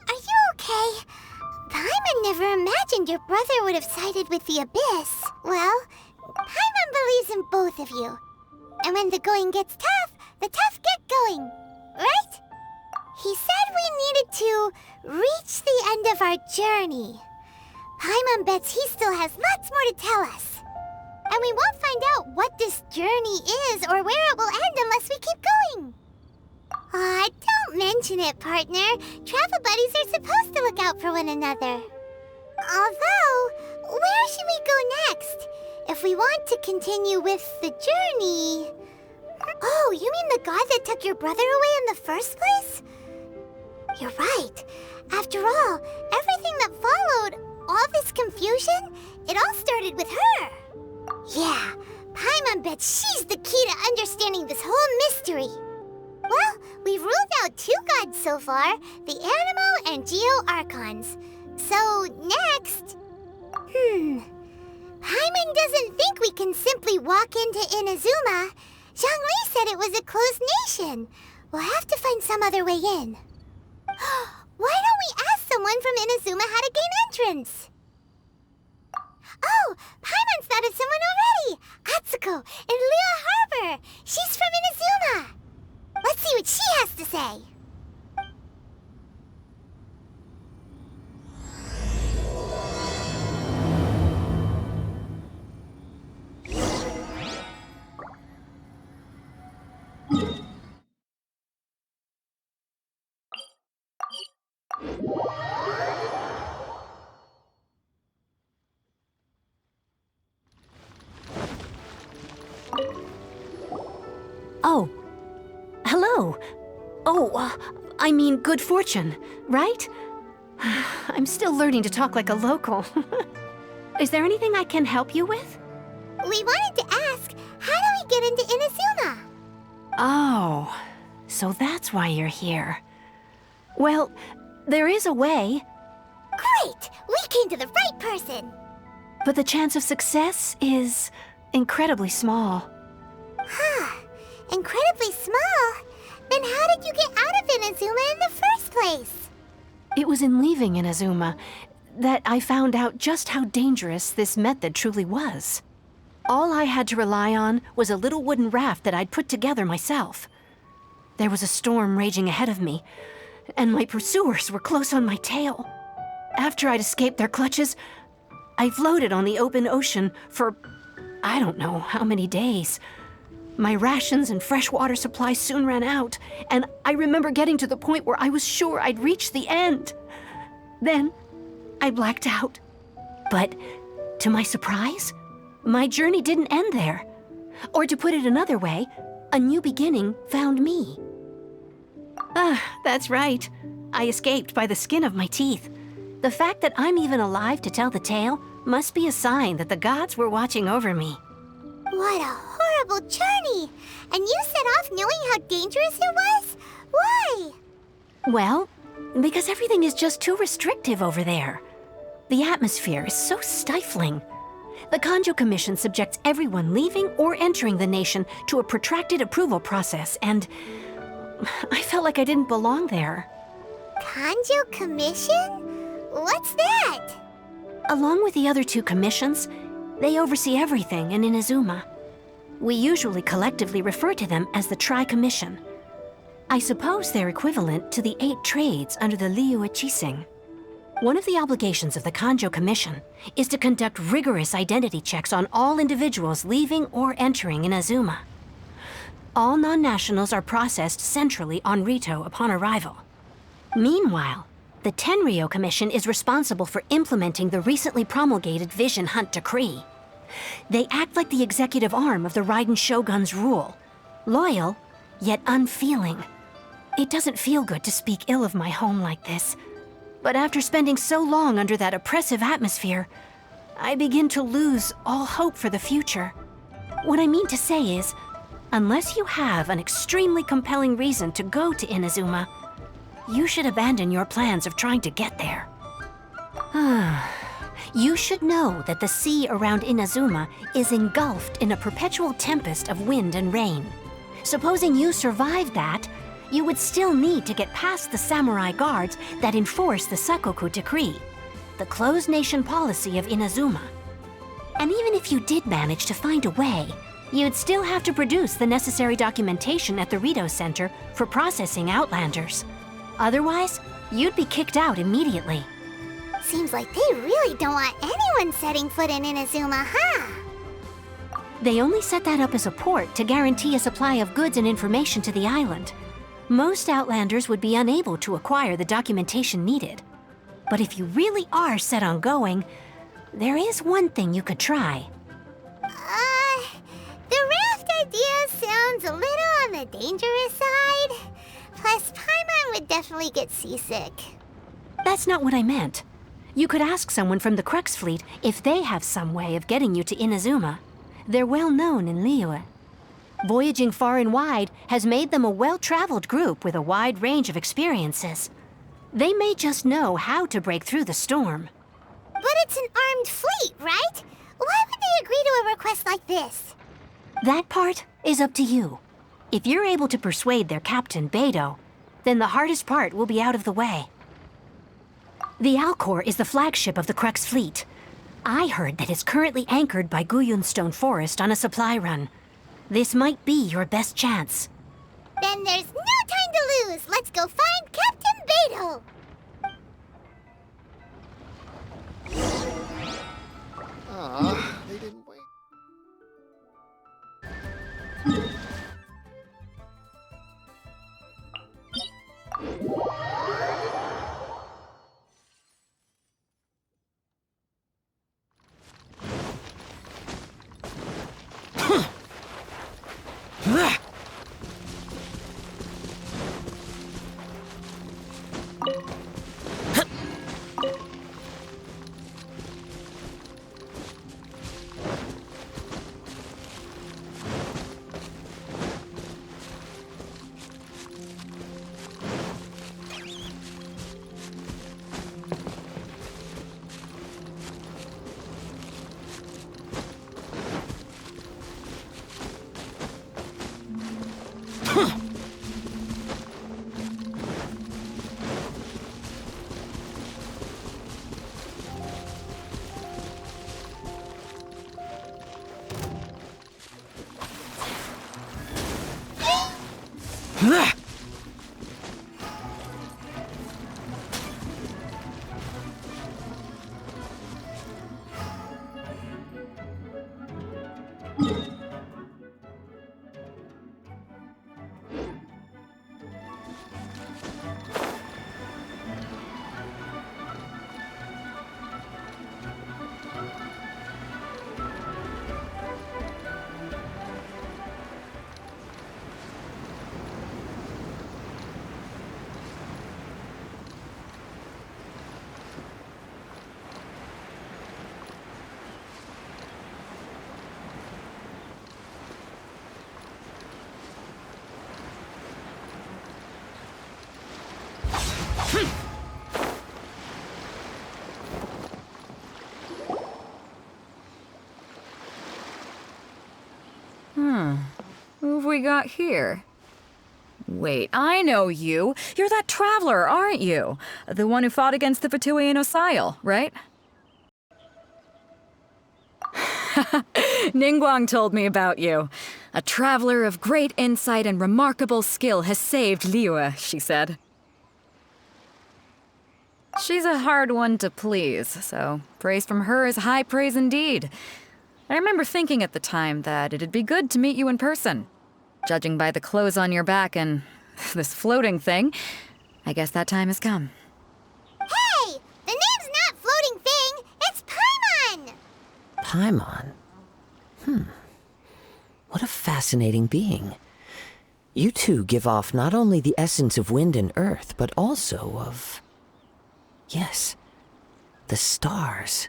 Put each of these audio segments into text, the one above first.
Are you okay? Paimon never imagined your brother would have sided with the Abyss. Well, Paimon believes in both of you. And when the going gets tough, the tough get going. Right? He said we needed to reach the end of our journey. Paimon bets he still has lots more to tell us. And we won't find out what this journey is or where it will end unless we keep going. Aw, don't mention it, partner. Travel buddies are supposed to look out for one another. Although, where should we go next? If we want to continue with the journey... Oh, you mean the god that took your brother away in the first place? You're right. After all, everything that followed, all this confusion, it all started with her. Yeah, Paimon bets she's the key to understanding this whole mystery. Well, we've ruled out 2 gods so far, the Animo and Geo Archons. So, next... Paimon doesn't think we can simply walk into Inazuma. Zhongli said it was a closed nation. We'll have to find some other way in. Why don't we ask someone from Inazuma how to gain entrance? Oh, Paimon's thought of someone already! Atsuko, in Liyue Harbor! She's from Inazuma! Let's see what she has to say! Oh. Hello. Oh, I mean good fortune, right? I'm still learning to talk like a local. Is there anything I can help you with? We wanted to ask, how do we get into Inazuma? Oh, so that's why you're here. Well, there is a way. Great! We came to the right person! But the chance of success is incredibly small. Huh. Incredibly small? Then how did you get out of Inazuma in the first place? It was in leaving Inazuma that I found out just how dangerous this method truly was. All I had to rely on was a little wooden raft that I'd put together myself. There was a storm raging ahead of me, and my pursuers were close on my tail. After I'd escaped their clutches, I floated on the open ocean for I don't know how many days. My rations and fresh water supplies soon ran out, and I remember getting to the point where I was sure I'd reached the end. Then, I blacked out. But, to my surprise, my journey didn't end there. Or to put it another way, a new beginning found me. That's right. I escaped by the skin of my teeth. The fact that I'm even alive to tell the tale must be a sign that the gods were watching over me. What a horrible journey! And you set off knowing how dangerous it was? Why? Well, because everything is just too restrictive over there. The atmosphere is so stifling. The Kanjo Commission subjects everyone leaving or entering the nation to a protracted approval process, and I felt like I didn't belong there. Kanjo Commission? What's that? Along with the other 2 commissions, they oversee everything in Inazuma. We usually collectively refer to them as the Tri-Commission. I suppose they're equivalent to the 8 trades under the Liyue Chising. One of the obligations of the Kanjo Commission is to conduct rigorous identity checks on all individuals leaving or entering Inazuma. All non-nationals are processed centrally on Rito upon arrival. Meanwhile, the Tenryo Commission is responsible for implementing the recently promulgated Vision Hunt Decree. They act like the executive arm of the Raiden Shogun's rule, loyal, yet unfeeling. It doesn't feel good to speak ill of my home like this. But after spending so long under that oppressive atmosphere, I begin to lose all hope for the future. What I mean to say is, unless you have an extremely compelling reason to go to Inazuma, you should abandon your plans of trying to get there. You should know that the sea around Inazuma is engulfed in a perpetual tempest of wind and rain. Supposing you survived that, you would still need to get past the samurai guards that enforce the Sakoku Decree, the closed nation policy of Inazuma. And even if you did manage to find a way, you'd still have to produce the necessary documentation at the Rito Center for processing Outlanders. Otherwise, you'd be kicked out immediately. Seems like they really don't want anyone setting foot in Inazuma, huh? They only set that up as a port to guarantee a supply of goods and information to the island. Most Outlanders would be unable to acquire the documentation needed. But if you really are set on going, there is one thing you could try. The raft idea sounds a little on the dangerous side. Plus, Paimon would definitely get seasick. That's not what I meant. You could ask someone from the Crux fleet if they have some way of getting you to Inazuma. They're well known in Liyue. Voyaging far and wide has made them a well-traveled group with a wide range of experiences. They may just know how to break through the storm. But it's an armed fleet, right? Why would they agree to a request like this? That part is up to you. If you're able to persuade their captain, Beidou, then the hardest part will be out of the way. The Alcor is the flagship of the Crux fleet. I heard that it's currently anchored by Guyunstone Forest on a supply run. This might be your best chance. Then there's no time to lose. Let's go find Captain Beidou. They didn't wait. Who have we got here? Wait, I know you. You're that traveler, aren't you? The one who fought against the Fatui and Osile, right? Ningguang told me about you. A traveler of great insight and remarkable skill has saved Liyue, she said. She's a hard one to please, so praise from her is high praise indeed. I remember thinking at the time that it'd be good to meet you in person. Judging by the clothes on your back and this floating thing, I guess that time has come. Hey! The name's not Floating Thing, it's Paimon! Paimon? What a fascinating being. You two give off not only the essence of wind and earth, but also of... yes, the stars.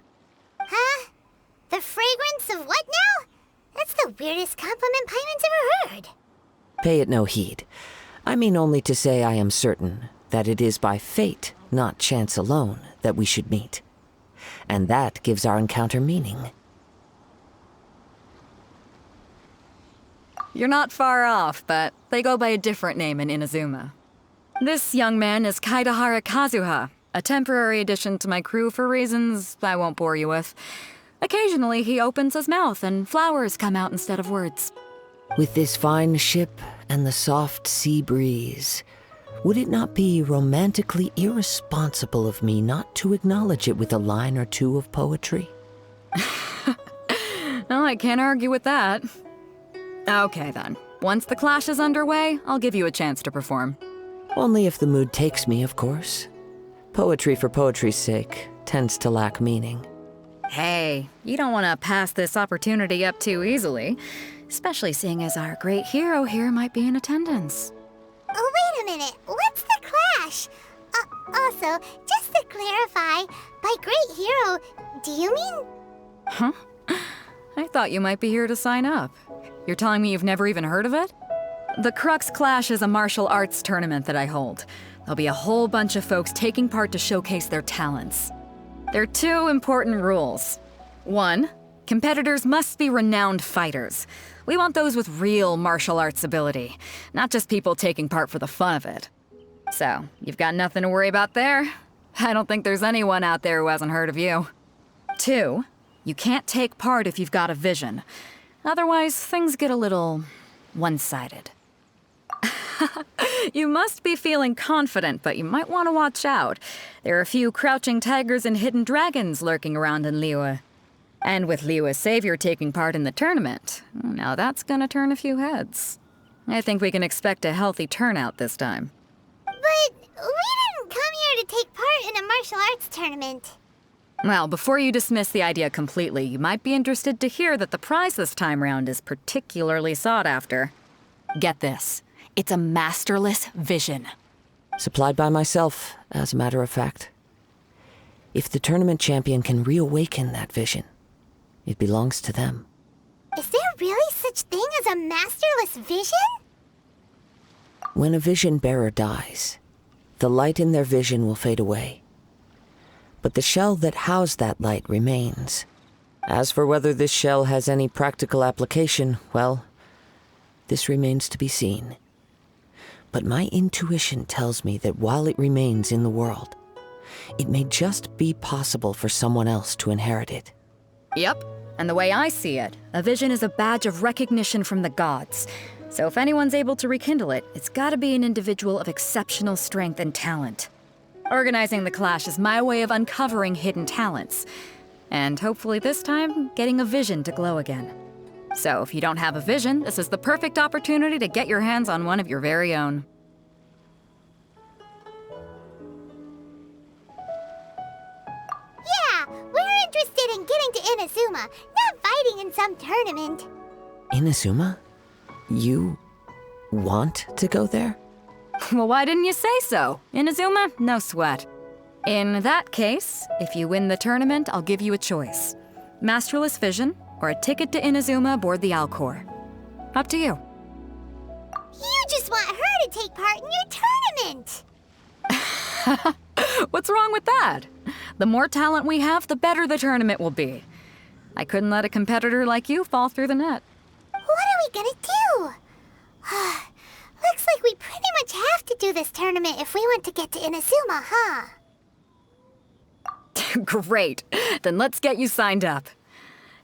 Huh? The fragrance of what now? That's the weirdest compliment Paimon's ever heard. Pay it no heed. I mean only to say I am certain that it is by fate, not chance alone, that we should meet. And that gives our encounter meaning. You're not far off, but they go by a different name in Inazuma. This young man is Kaidahara Kazuha, a temporary addition to my crew for reasons I won't bore you with. Occasionally, he opens his mouth and flowers come out instead of words. With this fine ship and the soft sea breeze, would it not be romantically irresponsible of me not to acknowledge it with a line or two of poetry? No, I can't argue with that. Okay then. Once the clash is underway, I'll give you a chance to perform. Only if the mood takes me, of course. Poetry for poetry's sake tends to lack meaning. Hey, you don't want to pass this opportunity up too easily, especially seeing as our great hero here might be in attendance. Oh, wait a minute. What's the clash? Also, just to clarify, by great hero, do you mean... Huh? I thought you might be here to sign up. You're telling me you've never even heard of it? The Crux Clash is a martial arts tournament that I hold. There'll be a whole bunch of folks taking part to showcase their talents. There are two important rules. 1, competitors must be renowned fighters. We want those with real martial arts ability, not just people taking part for the fun of it. So, you've got nothing to worry about there. I don't think there's anyone out there who hasn't heard of you. 2, you can't take part if you've got a vision. Otherwise, things get a little one-sided. You must be feeling confident, but you might want to watch out. There are a few crouching tigers and hidden dragons lurking around in Liyue. And with Liyue's savior taking part in the tournament, now that's gonna turn a few heads. I think we can expect a healthy turnout this time. But we didn't come here to take part in a martial arts tournament. Well, before you dismiss the idea completely, you might be interested to hear that the prize this time round is particularly sought after. Get this. It's a masterless vision. Supplied by myself, as a matter of fact. If the tournament champion can reawaken that vision, it belongs to them. Is there really such thing as a masterless vision? When a vision bearer dies, the light in their vision will fade away. But the shell that housed that light remains. As for whether this shell has any practical application, well, this remains to be seen. But my intuition tells me that while it remains in the world, it may just be possible for someone else to inherit it. Yep, and the way I see it, a vision is a badge of recognition from the gods. So if anyone's able to rekindle it, it's gotta be an individual of exceptional strength and talent. Organizing the clash is my way of uncovering hidden talents. And hopefully this time, getting a vision to glow again. So if you don't have a vision, this is the perfect opportunity to get your hands on one of your very own. Yeah, we're interested in getting to Inazuma, not fighting in some tournament. Inazuma? You want to go there? Well, why didn't you say so? Inazuma? No sweat. In that case, if you win the tournament, I'll give you a choice. Masterless Vision, or a ticket to Inazuma aboard the Alcor. Up to you. You just want her to take part in your tournament. What's wrong with that? The more talent we have, the better the tournament will be. I couldn't let a competitor like you fall through the net. What are we gonna do? Looks like we pretty much have to do this tournament if we want to get to Inazuma, huh? Great. Then let's get you signed up.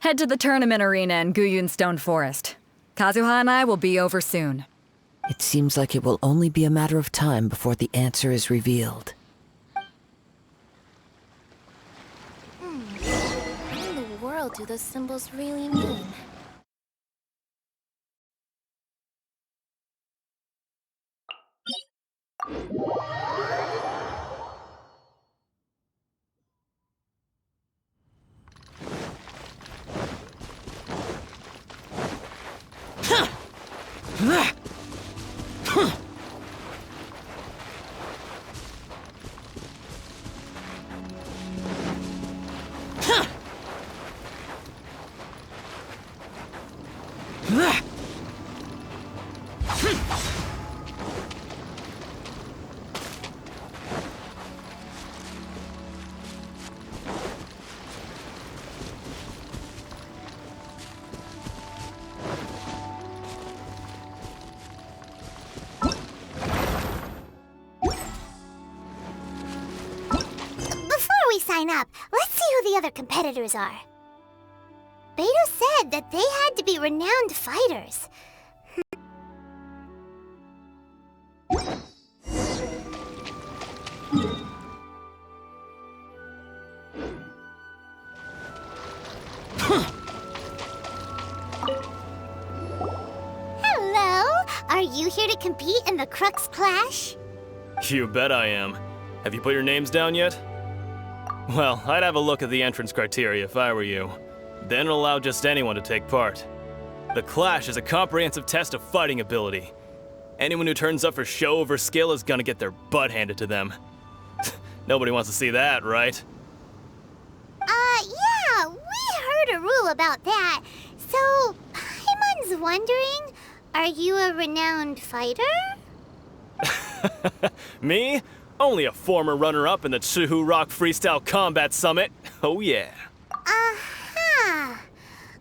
Head to the tournament arena in Guyun Stone Forest. Kazuha and I will be over soon. It seems like it will only be a matter of time before the answer is revealed. What in the world do those symbols really mean? we sign up, let's see who the other competitors are. Beto said that they had to be renowned fighters. Hello? Are you here to compete in the Crux Clash? You bet I am. Have you put your names down yet? Well, I'd have a look at the entrance criteria if I were you. Then it'll allow just anyone to take part. The Clash is a comprehensive test of fighting ability. Anyone who turns up for show over skill is gonna get their butt handed to them. Nobody wants to see that, right? Yeah, we heard a rule about that. So, Paimon's wondering, are you a renowned fighter? Me? Only a former runner-up in the Chihu Rock Freestyle Combat Summit. Oh yeah. Aha!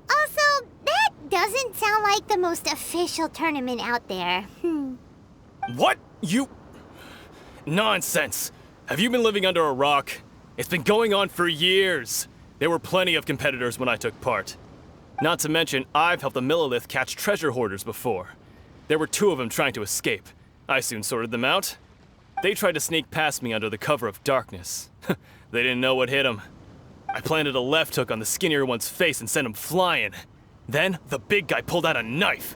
Also, that doesn't sound like the most official tournament out there. What? You... Nonsense. Have you been living under a rock? It's been going on for years. There were plenty of competitors when I took part. Not to mention, I've helped the Millilith catch treasure hoarders before. There were 2 of them trying to escape. I soon sorted them out. They tried to sneak past me under the cover of darkness. They didn't know what hit them. I planted a left hook on the skinnier one's face and sent him flying. Then, the big guy pulled out a knife.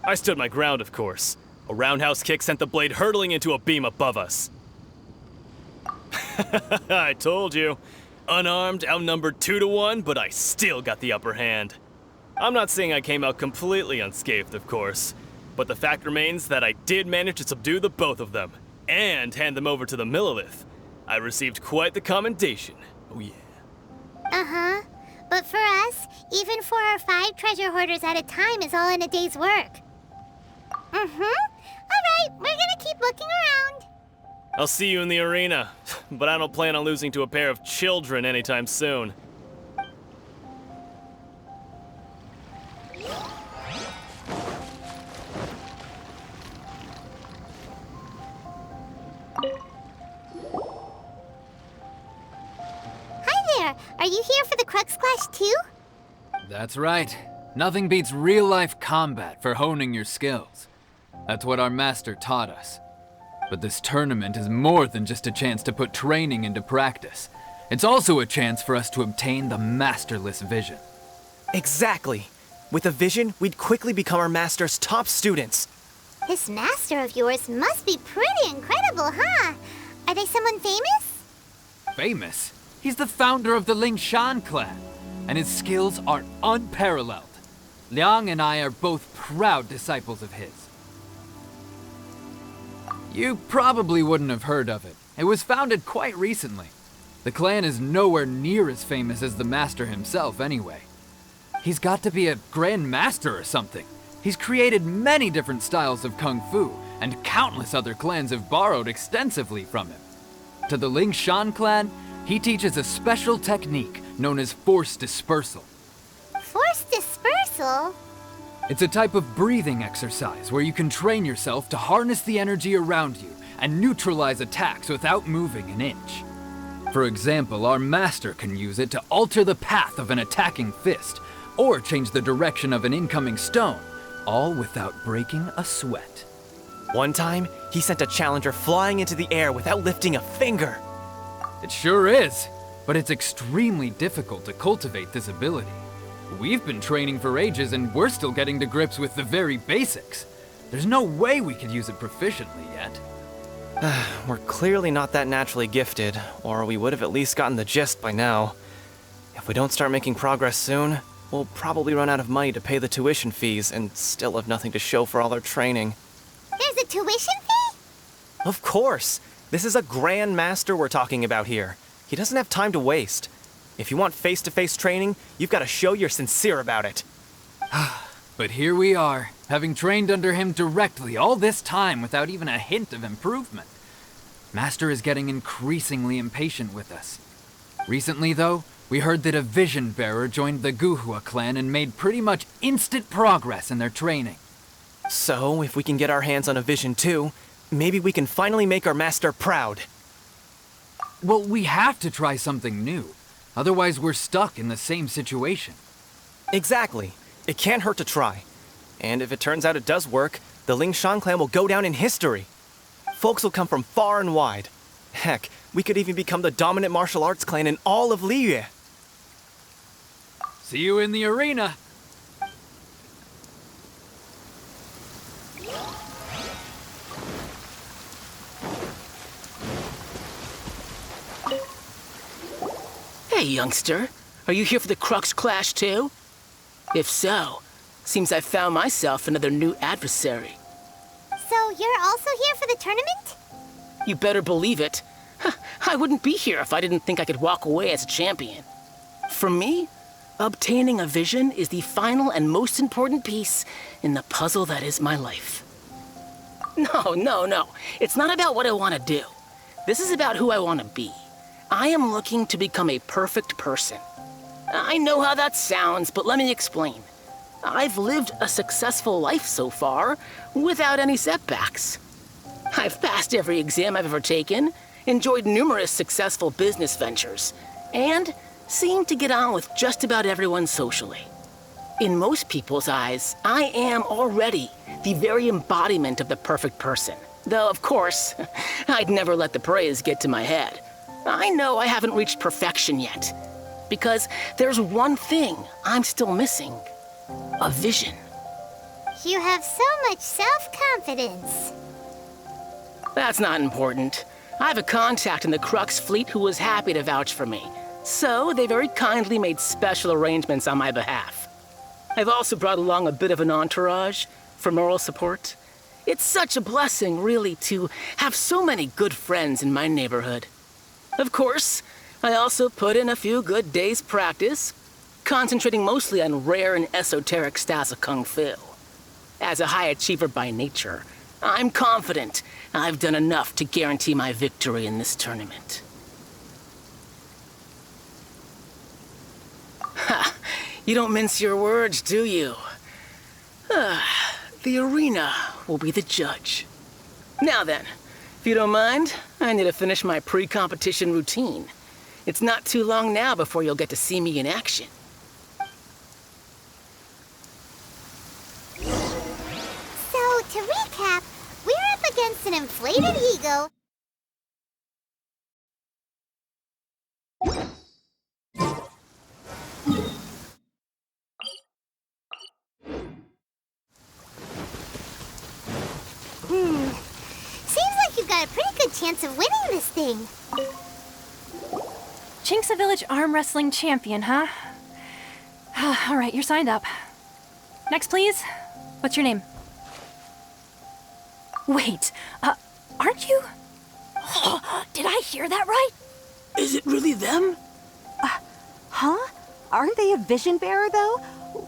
I stood my ground, of course. A roundhouse kick sent the blade hurtling into a beam above us. I told you. Unarmed, outnumbered 2 to 1, but I still got the upper hand. I'm not saying I came out completely unscathed, of course, but the fact remains that I did manage to subdue the both of them, and hand them over to the Millilith. I received quite the commendation. Oh yeah. Uh-huh. But for us, even 4 or 5 treasure hoarders at a time is all in a day's work. Alright, we're gonna keep looking around. I'll see you in the arena, but I don't plan on losing to a pair of children anytime soon. Hi there, are you here for the Crux Clash too? That's right. Nothing beats real-life combat for honing your skills. That's what our master taught us. But this tournament is more than just a chance to put training into practice. It's also a chance for us to obtain the masterless vision. Exactly. With a vision, we'd quickly become our master's top students. This master of yours must be pretty incredible, huh? Are they someone famous? Famous? He's the founder of the Lingshan clan, and his skills are unparalleled. Liang and I are both proud disciples of his. You probably wouldn't have heard of it. It was founded quite recently. The clan is nowhere near as famous as the master himself anyway. He's got to be a grand master or something. He's created many different styles of kung fu, and countless other clans have borrowed extensively from him. To the Lingshan clan, he teaches a special technique known as force dispersal. Force dispersal? It's a type of breathing exercise where you can train yourself to harness the energy around you and neutralize attacks without moving an inch. For example, our master can use it to alter the path of an attacking fist, or change the direction of an incoming stone, all without breaking a sweat. One time, he sent a challenger flying into the air without lifting a finger. It sure is, but it's extremely difficult to cultivate this ability. We've been training for ages and we're still getting to grips with the very basics. There's no way we could use it proficiently yet. We're clearly not that naturally gifted, or we would have at least gotten the gist by now. If we don't start making progress soon, we'll probably run out of money to pay the tuition fees and still have nothing to show for all our training. There's a tuition fee? Of course! This is a grand master we're talking about here. He doesn't have time to waste. If you want face-to-face training, you've got to show you're sincere about it. But here we are, having trained under him directly all this time without even a hint of improvement. Master is getting increasingly impatient with us. Recently, though, we heard that a vision bearer joined the Guhua clan and made pretty much instant progress in their training. So, if we can get our hands on a vision too, maybe we can finally make our master proud. Well, we have to try something new. Otherwise, we're stuck in the same situation. Exactly. It can't hurt to try. And if it turns out it does work, the Ling Shan clan will go down in history. Folks will come from far and wide. Heck, we could even become the dominant martial arts clan in all of Liyue. See you in the arena. Hey, youngster. Are you here for the Crux clash too? If so, seems I found myself another new adversary. So you're also here for the tournament? You better believe it. I wouldn't be here if I didn't think I could walk away as a champion. For me, obtaining a vision is the final and most important piece in the puzzle that is my life. No. It's not about what I want to do. This is about who I want to be. I am looking to become a perfect person. I know how that sounds, but let me explain. I've lived a successful life so far, without any setbacks. I've passed every exam I've ever taken, enjoyed numerous successful business ventures, and seem to get on with just about everyone socially. In most people's eyes, I am already the very embodiment of the perfect person. Though, of course, I'd never let the praise get to my head. I know I haven't reached perfection yet, because there's one thing I'm still missing. A vision. You have so much self-confidence. That's not important. I have a contact in the Crux fleet who was happy to vouch for me, so they very kindly made special arrangements on my behalf. I've also brought along a bit of an entourage for moral support. It's such a blessing, really, to have so many good friends in my neighborhood. Of course, I also put in a few good days' practice, concentrating mostly on rare and esoteric styles of Kung Fu. As a high achiever by nature, I'm confident I've done enough to guarantee my victory in this tournament. Ha! You don't mince your words, do you? The arena will be the judge. Now then, if you don't mind, I need to finish my pre-competition routine. It's not too long now before you'll get to see me in action. So, to recap, we're up against an inflated ego. Seems like you've got a pretty good chance of winning this thing. Chinksa Village Arm Wrestling Champion, huh? All right, you're signed up. Next, please. What's your name? Wait, aren't you? Did I hear that right? Is it really them? Huh? Aren't they a vision bearer, though?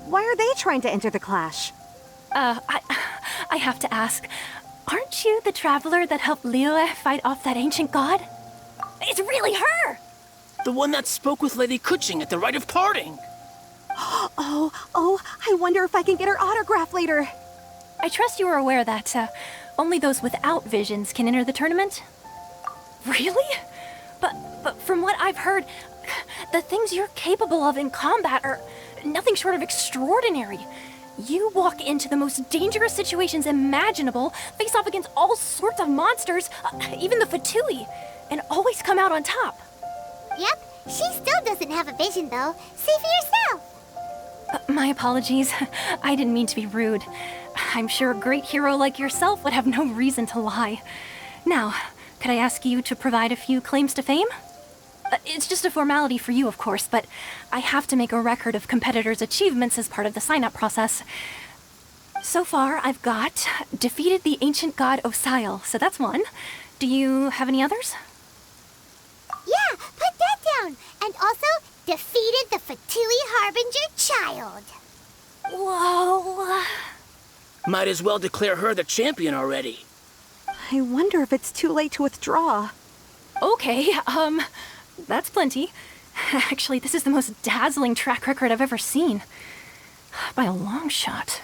Why are they trying to enter the clash? I have to ask, aren't you the traveler that helped Liyue fight off that ancient god? It's really her! The one that spoke with Lady Kuching at the rite of parting. Oh, I wonder if I can get her autograph later. I trust you are aware that only those without visions can enter the tournament? Really? But from what I've heard, the things you're capable of in combat are nothing short of extraordinary. You walk into the most dangerous situations imaginable, face off against all sorts of monsters, even the Fatui, and always come out on top. Yep, she still doesn't have a vision, though. See for yourself. My apologies. I didn't mean to be rude. I'm sure a great hero like yourself would have no reason to lie. Now, could I ask you to provide a few claims to fame? It's just a formality for you, of course, but I have to make a record of competitors' achievements as part of the sign-up process. So far, I've got defeated the ancient god Osile, so that's one. Do you have any others? Yeah, put that down. And also, defeated the Fatui Harbinger child. Whoa. Might as well declare her the champion already. I wonder if it's too late to withdraw. Okay, that's plenty. Actually, this is the most dazzling track record I've ever seen. By a long shot.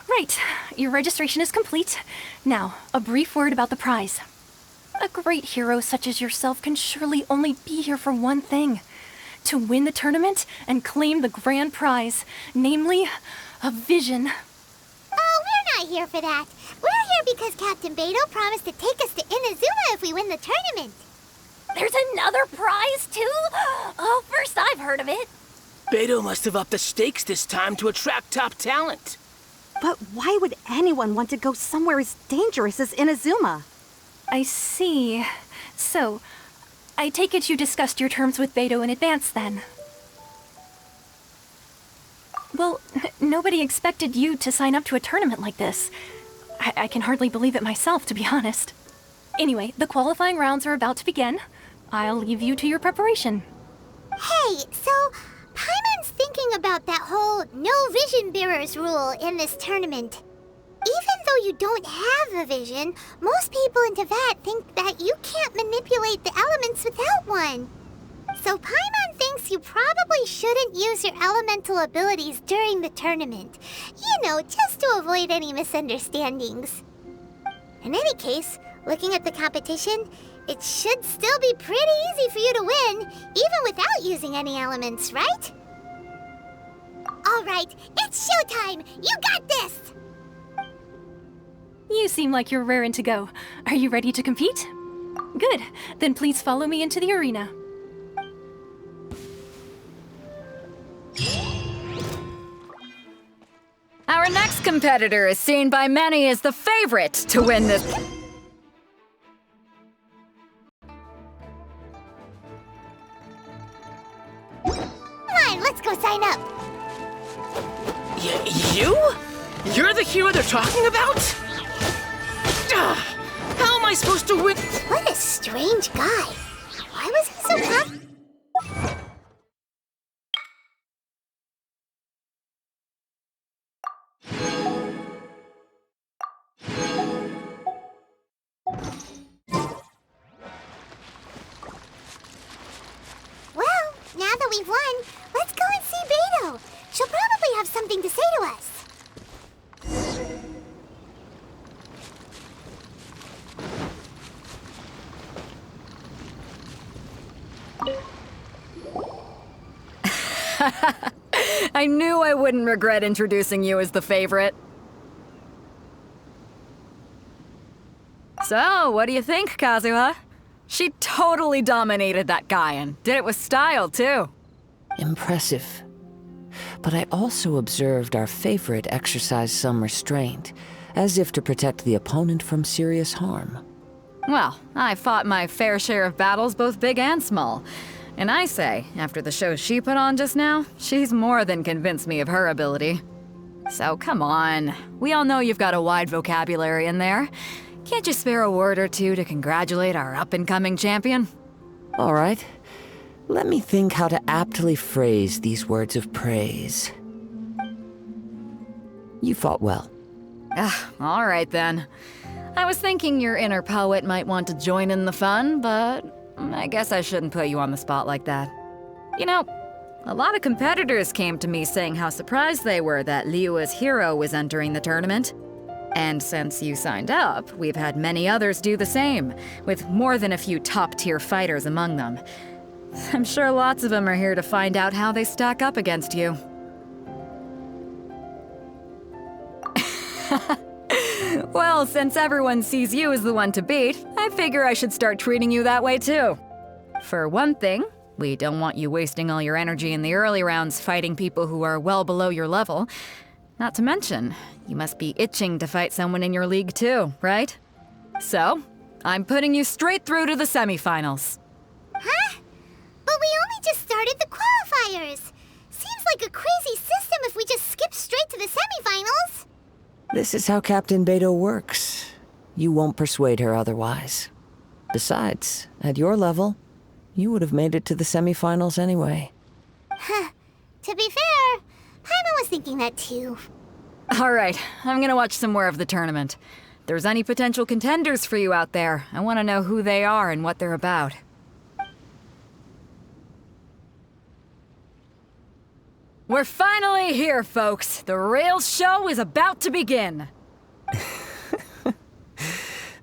Right, your registration is complete. Now, a brief word about the prize. A great hero such as yourself can surely only be here for one thing. To win the tournament and claim the grand prize, namely, a vision. Oh, we're not here for that. We're here because Captain Beto promised to take us to Inazuma if we win the tournament. There's another prize, too? Oh, first I've heard of it. Beto must have upped the stakes this time to attract top talent. But why would anyone want to go somewhere as dangerous as Inazuma? I see. So, I take it you discussed your terms with Beto in advance, then? Well, nobody expected you to sign up to a tournament like this. I can hardly believe it myself, to be honest. Anyway, the qualifying rounds are about to begin. I'll leave you to your preparation. Hey, so Paimon's thinking about that whole no vision bearers rule in this tournament. Even though you don't have a vision, most people in Teyvat think that you can't manipulate the elements without one. So Paimon thinks you probably shouldn't use your elemental abilities during the tournament. You know, just to avoid any misunderstandings. In any case, looking at the competition, it should still be pretty easy for you to win, even without using any elements, right? All right, it's showtime! You got this! You seem like you're raring to go. Are you ready to compete? Good. Then please follow me into the arena. Our next competitor is seen by many as the favorite to win this. Come on, let's go sign up! You? You're the hero they're talking about? How am I supposed to win? What a strange guy. Why was he so popular? Well, now that we've won, let's go and see Beto. She'll probably have something to say to us. I knew I wouldn't regret introducing you as the favorite. So, what do you think, Kazuha? She totally dominated that guy and did it with style, too. Impressive. But I also observed our favorite exercise some restraint, as if to protect the opponent from serious harm. Well, I fought my fair share of battles, both big and small. And I say, after the show she put on just now, she's more than convinced me of her ability. So come on, we all know you've got a wide vocabulary in there. Can't you spare a word or two to congratulate our up-and-coming champion? All right. Let me think how to aptly phrase these words of praise. You fought well. All right then. I was thinking your inner poet might want to join in the fun, but I guess I shouldn't put you on the spot like that. You know, a lot of competitors came to me saying how surprised they were that Liyue's hero was entering the tournament. And since you signed up, we've had many others do the same, with more than a few top-tier fighters among them. I'm sure lots of them are here to find out how they stack up against you. Well, since everyone sees you as the one to beat, I figure I should start treating you that way too. For one thing, we don't want you wasting all your energy in the early rounds fighting people who are well below your level. Not to mention, you must be itching to fight someone in your league too, right? So, I'm putting you straight through to the semifinals. Huh? But we only just started the qualifiers. Seems like a crazy system if we just skip straight to the semifinals. This is how Captain Beto works. You won't persuade her otherwise. Besides, at your level, you would have made it to the semifinals anyway. Huh. To be fair, Paimon was thinking that too. All right, I'm gonna watch some more of the tournament. If there's any potential contenders for you out there, I want to know who they are and what they're about. We're finally here, folks. The real show is about to begin.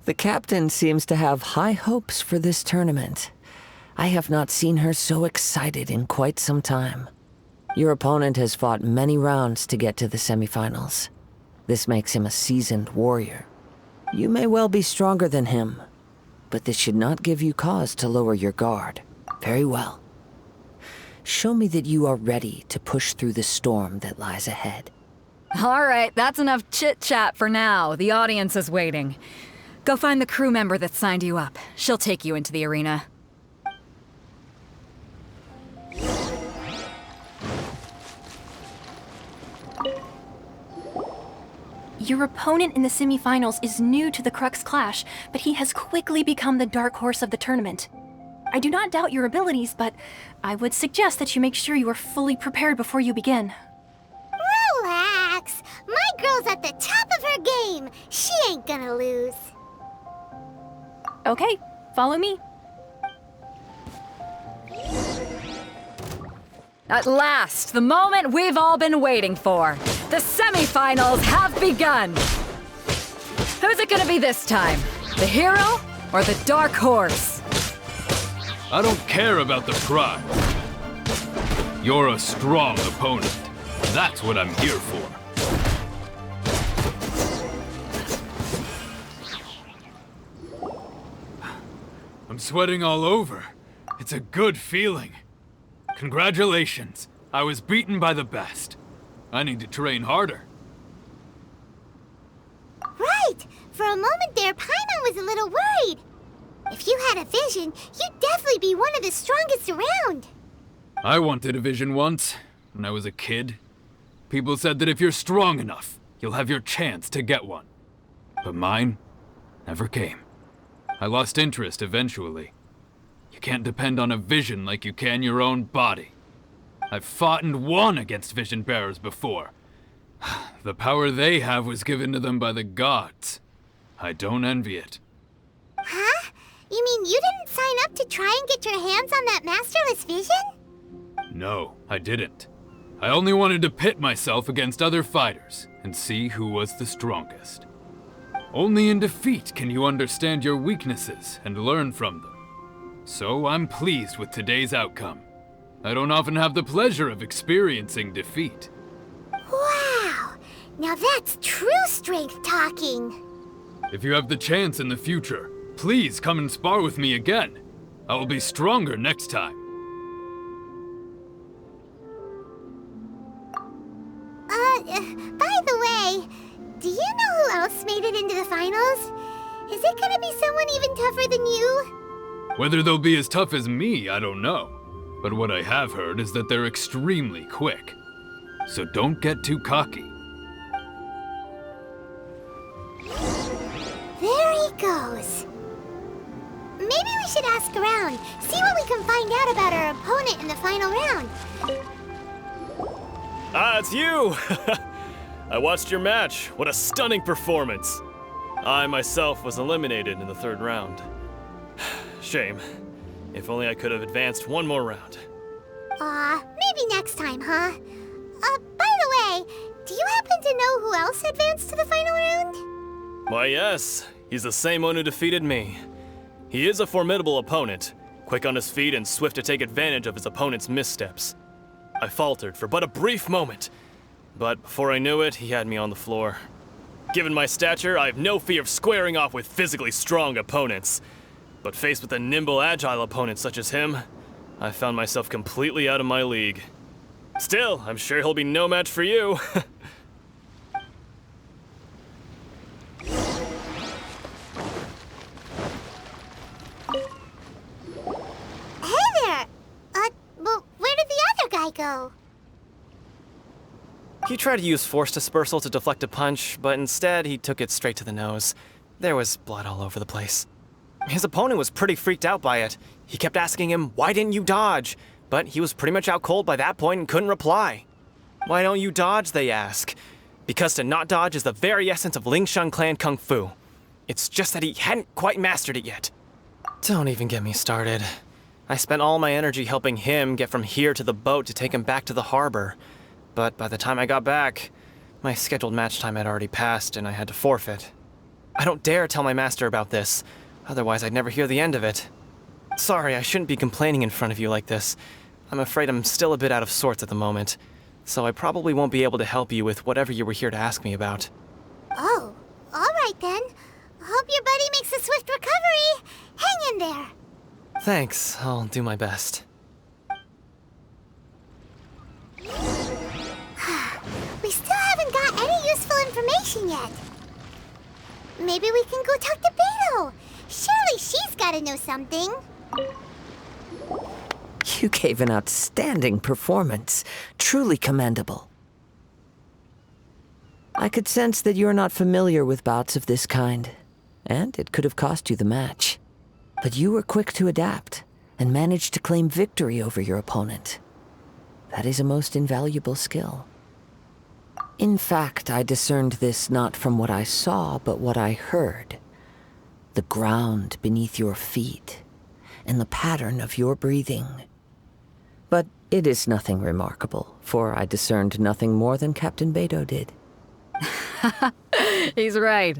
The captain seems to have high hopes for this tournament. I have not seen her so excited in quite some time. Your opponent has fought many rounds to get to the semifinals. This makes him a seasoned warrior. You may well be stronger than him, but this should not give you cause to lower your guard. Very well. Show me that you are ready to push through the storm that lies ahead. All right, that's enough chit-chat for now. The audience is waiting. Go find the crew member that signed you up. She'll take you into the arena. Your opponent in the semifinals is new to the Crux clash, but he has quickly become the dark horse of the tournament. I do not doubt your abilities, but I would suggest that you make sure you are fully prepared before you begin. Relax. My girl's at the top of her game. She ain't gonna lose. Okay, follow me. At last, the moment we've all been waiting for. The semifinals have begun. Who's it gonna be this time? The hero or the dark horse? I don't care about the prize. You're a strong opponent. That's what I'm here for. I'm sweating all over. It's a good feeling. Congratulations. I was beaten by the best. I need to train harder. Right! For a moment there, Paimon was a little worried. If you had a vision, you'd definitely be one of the strongest around. I wanted a vision once, when I was a kid. People said that if you're strong enough, you'll have your chance to get one. But mine never came. I lost interest eventually. You can't depend on a vision like you can your own body. I've fought and won against vision bearers before. The power they have was given to them by the gods. I don't envy it. Huh? You mean you didn't sign up to try and get your hands on that masterless vision? No, I didn't. I only wanted to pit myself against other fighters and see who was the strongest. Only in defeat can you understand your weaknesses and learn from them. So I'm pleased with today's outcome. I don't often have the pleasure of experiencing defeat. Wow! Now that's true strength talking. If you have the chance in the future, please come and spar with me again. I will be stronger next time. By the way, do you know who else made it into the finals? Is it gonna be someone even tougher than you? Whether they'll be as tough as me, I don't know. But what I have heard is that they're extremely quick. So don't get too cocky. There he goes. Maybe we should ask around, see what we can find out about our opponent in the final round. Ah, it's you! I watched your match. What a stunning performance. I myself was eliminated in the third round. Shame. If only I could have advanced one more round. Maybe next time, huh? By the way, do you happen to know who else advanced to the final round? Why, yes. He's the same one who defeated me. He is a formidable opponent, quick on his feet and swift to take advantage of his opponent's missteps. I faltered for but a brief moment, but before I knew it, he had me on the floor. Given my stature, I have no fear of squaring off with physically strong opponents. But faced with a nimble, agile opponent such as him, I found myself completely out of my league. Still, I'm sure he'll be no match for you. Hey there! Well, where did the other guy go? He tried to use force dispersal to deflect a punch, but instead he took it straight to the nose. There was blood all over the place. His opponent was pretty freaked out by it. He kept asking him, "Why didn't you dodge?" But he was pretty much out cold by that point and couldn't reply. "Why don't you dodge?" they ask. Because to not dodge is the very essence of Lingshan clan kung fu. It's just that he hadn't quite mastered it yet. Don't even get me started. I spent all my energy helping him get from here to the boat to take him back to the harbor. But by the time I got back, my scheduled match time had already passed and I had to forfeit. I don't dare tell my master about this. Otherwise, I'd never hear the end of it. Sorry, I shouldn't be complaining in front of you like this. I'm afraid I'm still a bit out of sorts at the moment, so I probably won't be able to help you with whatever you were here to ask me about. Oh, all right then. Hope your buddy makes a swift recovery. Hang in there. Thanks, I'll do my best. We still haven't got any useful information yet. Maybe we can go talk to Beto. Surely she's gotta know something. You gave an outstanding performance. Truly commendable. I could sense that you're not familiar with bouts of this kind, and it could have cost you the match. But you were quick to adapt, and managed to claim victory over your opponent. That is a most invaluable skill. In fact, I discerned this not from what I saw, but what I heard. The ground beneath your feet, and the pattern of your breathing. But it is nothing remarkable, for I discerned nothing more than Captain Beto did. He's right.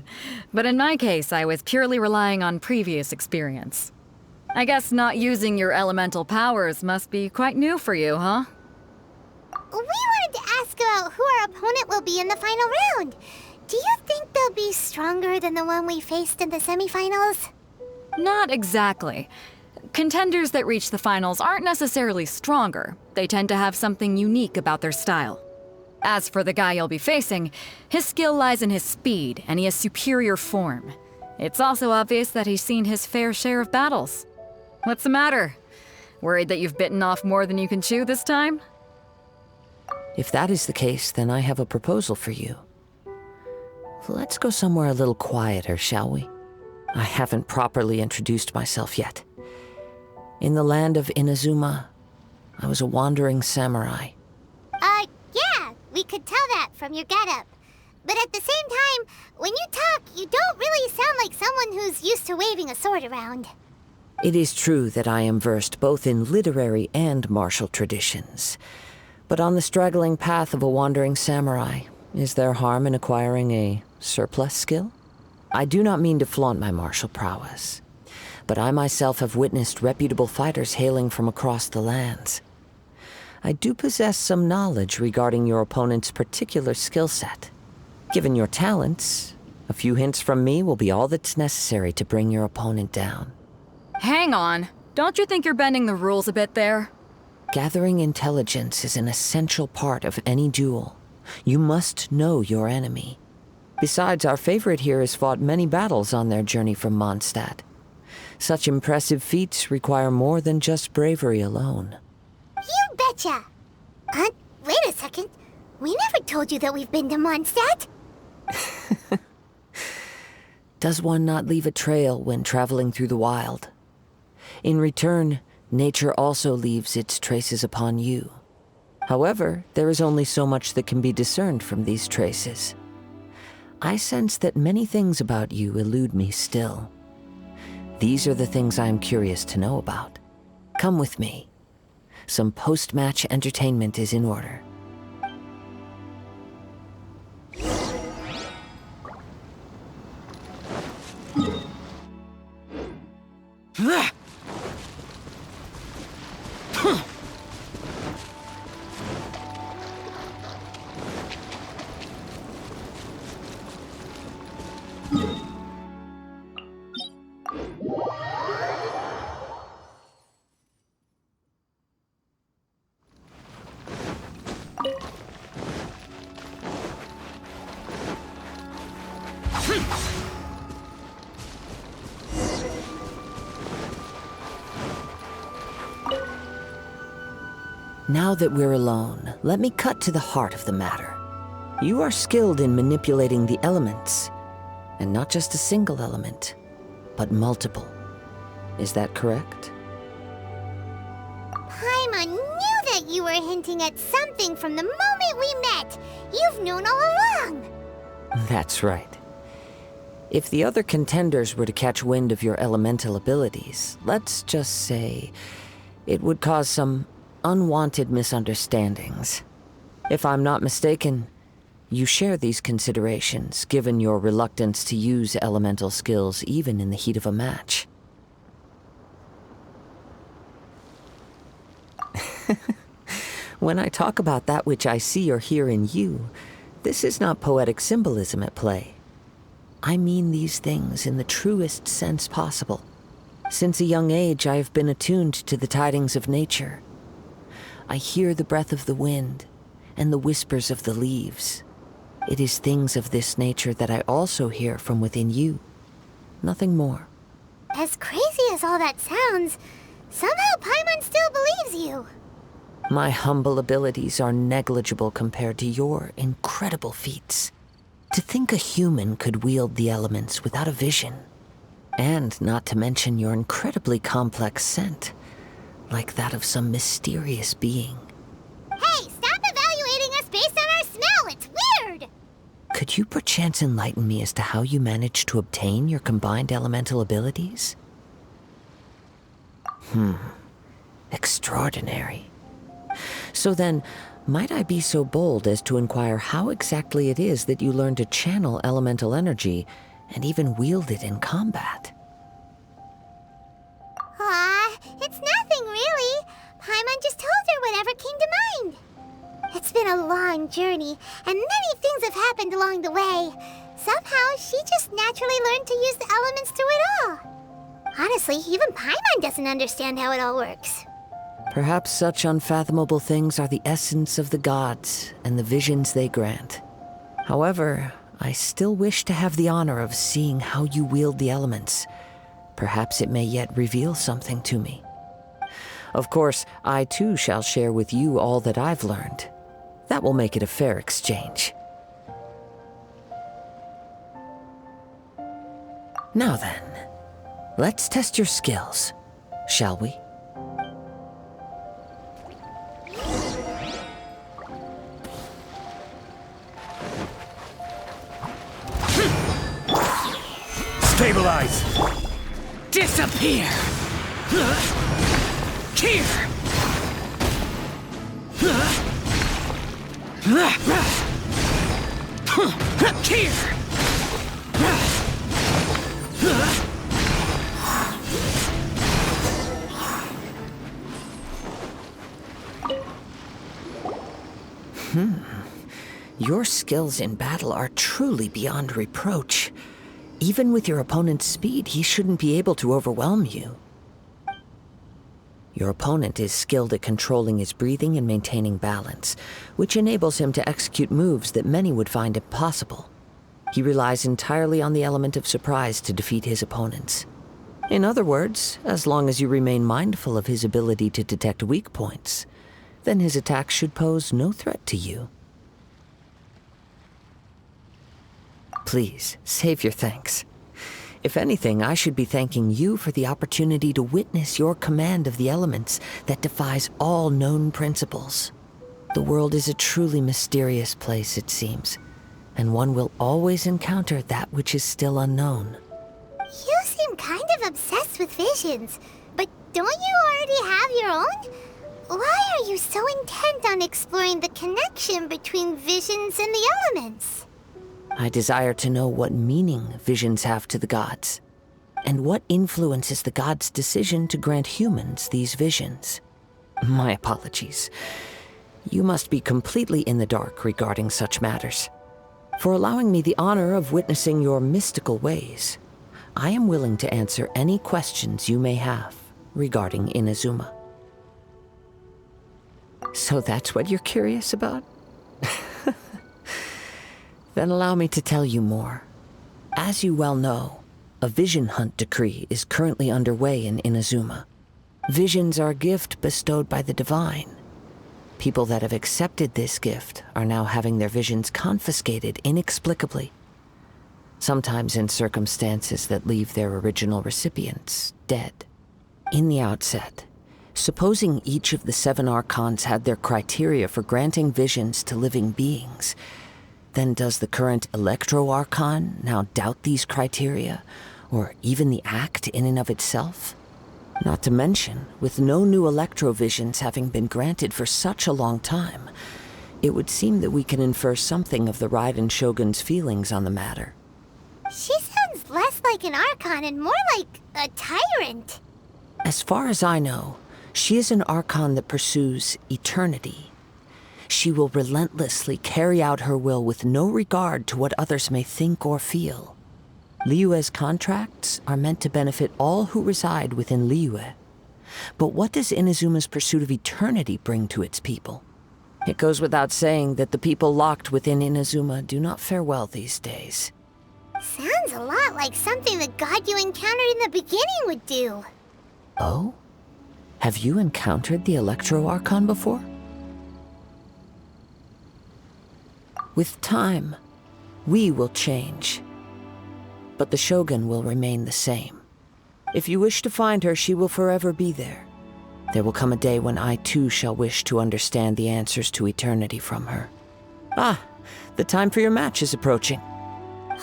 But in my case, I was purely relying on previous experience. I guess not using your elemental powers must be quite new for you, huh? We wanted to ask about who our opponent will be in the final round. Do you think they'll be stronger than the one we faced in the semifinals? Not exactly. Contenders that reach the finals aren't necessarily stronger. They tend to have something unique about their style. As for the guy you'll be facing, his skill lies in his speed, and he has superior form. It's also obvious that he's seen his fair share of battles. What's the matter? Worried that you've bitten off more than you can chew this time? If that is the case, then I have a proposal for you. Let's go somewhere a little quieter, shall we? I haven't properly introduced myself yet. In the land of Inazuma, I was a wandering samurai. Yeah, we could tell that from your getup. But at the same time, when you talk, you don't really sound like someone who's used to waving a sword around. It is true that I am versed both in literary and martial traditions. But on the straggling path of a wandering samurai, is there harm in acquiring a surplus skill? I do not mean to flaunt my martial prowess, but I myself have witnessed reputable fighters hailing from across the lands. I do possess some knowledge regarding your opponent's particular skill set. Given your talents, a few hints from me will be all that's necessary to bring your opponent down. Hang on. Don't you think you're bending the rules a bit there? Gathering intelligence is an essential part of any duel. You must know your enemy. Besides, our favorite here has fought many battles on their journey from Mondstadt. Such impressive feats require more than just bravery alone. You betcha! Wait a second. We never told you that we've been to Mondstadt. Does one not leave a trail when traveling through the wild? In return, nature also leaves its traces upon you. However, there is only so much that can be discerned from these traces. I sense that many things about you elude me still. These are the things I am curious to know about. Come with me. Some post-match entertainment is in order. Now that we're alone, let me cut to the heart of the matter. You are skilled in manipulating the elements, and not just a single element, but multiple. Is that correct? Paimon knew that you were hinting at something from the moment we met. You've known all along. That's right. If the other contenders were to catch wind of your elemental abilities, let's just say it would cause some unwanted misunderstandings. If I'm not mistaken, You share these considerations, given your reluctance to use elemental skills even in the heat of a match. When I talk about that which I see or hear in you, this is not poetic symbolism at play. I mean these things in the truest sense possible. Since a young age, I have been attuned to the tidings of nature. I hear the breath of the wind and the whispers of the leaves. It is things of this nature that I also hear from within you. Nothing more. As crazy as all that sounds, somehow Paimon still believes you. My humble abilities are negligible compared to your incredible feats. To think a human could wield the elements without a vision. And not to mention your incredibly complex scent, like that of some mysterious being. Hey, stop evaluating us based on our smell! It's weird! Could you perchance enlighten me as to how you managed to obtain your combined elemental abilities? Extraordinary. So then, might I be so bold as to inquire how exactly it is that you learned to channel elemental energy and even wield it in combat? It's nothing really. Paimon just told her whatever came to mind. It's been a long journey, and many things have happened along the way. Somehow, she just naturally learned to use the elements through it all. Honestly, even Paimon doesn't understand how it all works. Perhaps such unfathomable things are the essence of the gods and the visions they grant. However, I still wish to have the honor of seeing how you wield the elements. Perhaps it may yet reveal something to me. Of course, I too shall share with you all that I've learned. That will make it a fair exchange. Now then, let's test your skills, shall we? Stabilize! Disappear! Here! Here! Your skills in battle are truly beyond reproach. Even with your opponent's speed, he shouldn't be able to overwhelm you. Your opponent is skilled at controlling his breathing and maintaining balance, which enables him to execute moves that many would find impossible. He relies entirely on the element of surprise to defeat his opponents. In other words, as long as you remain mindful of his ability to detect weak points, then his attacks should pose no threat to you. Please, save your thanks. If anything, I should be thanking you for the opportunity to witness your command of the elements that defies all known principles. The world is a truly mysterious place, it seems, and one will always encounter that which is still unknown. You seem kind of obsessed with visions, but don't you already have your own? Why are you so intent on exploring the connection between visions and the elements? I desire to know what meaning visions have to the gods, and what influences the gods' decision to grant humans these visions. My apologies. You must be completely in the dark regarding such matters. For allowing me the honor of witnessing your mystical ways, I am willing to answer any questions you may have regarding Inazuma. So that's what you're curious about? Then allow me to tell you more. As you well know, a vision hunt decree is currently underway in Inazuma. Visions are a gift bestowed by the divine. People that have accepted this gift are now having their visions confiscated inexplicably, sometimes in circumstances that leave their original recipients dead. In the outset, supposing each of the 7 archons had their criteria for granting visions to living beings, then does the current Electro-Archon now doubt these criteria, or even the act in and of itself? Not to mention, with no new Electro-Visions having been granted for such a long time, It would seem that we can infer something of the Raiden Shogun's feelings on the matter. She sounds less like an Archon and more like a tyrant. As far as I know, she is an Archon that pursues eternity. She will relentlessly carry out her will with no regard to what others may think or feel. Liyue's contracts are meant to benefit all who reside within Liyue. But what does Inazuma's pursuit of eternity bring to its people? It goes without saying that the people locked within Inazuma do not fare well these days. Sounds a lot like something the god you encountered in the beginning would do. Oh? Have you encountered the Electro Archon before? With time, we will change. But the Shogun will remain the same. If you wish to find her, she will forever be there. There will come a day when I too shall wish to understand the answers to eternity from her. Ah, the time for your match is approaching.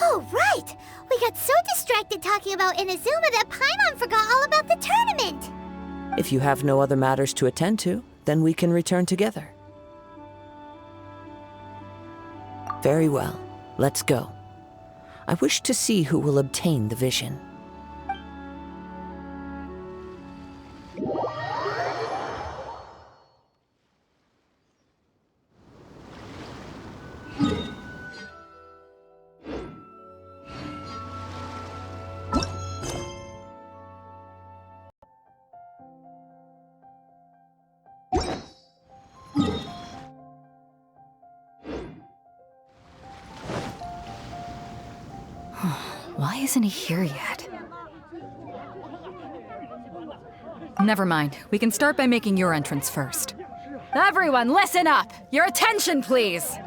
Oh, right! We got so distracted talking about Inazuma that Paimon forgot all about the tournament! If you have no other matters to attend to, then we can return together. Very well, let's go. I wish to see who will obtain the vision. Why isn't he here yet? Never mind. We can start by making your entrance first. Everyone, listen up! Your attention, please!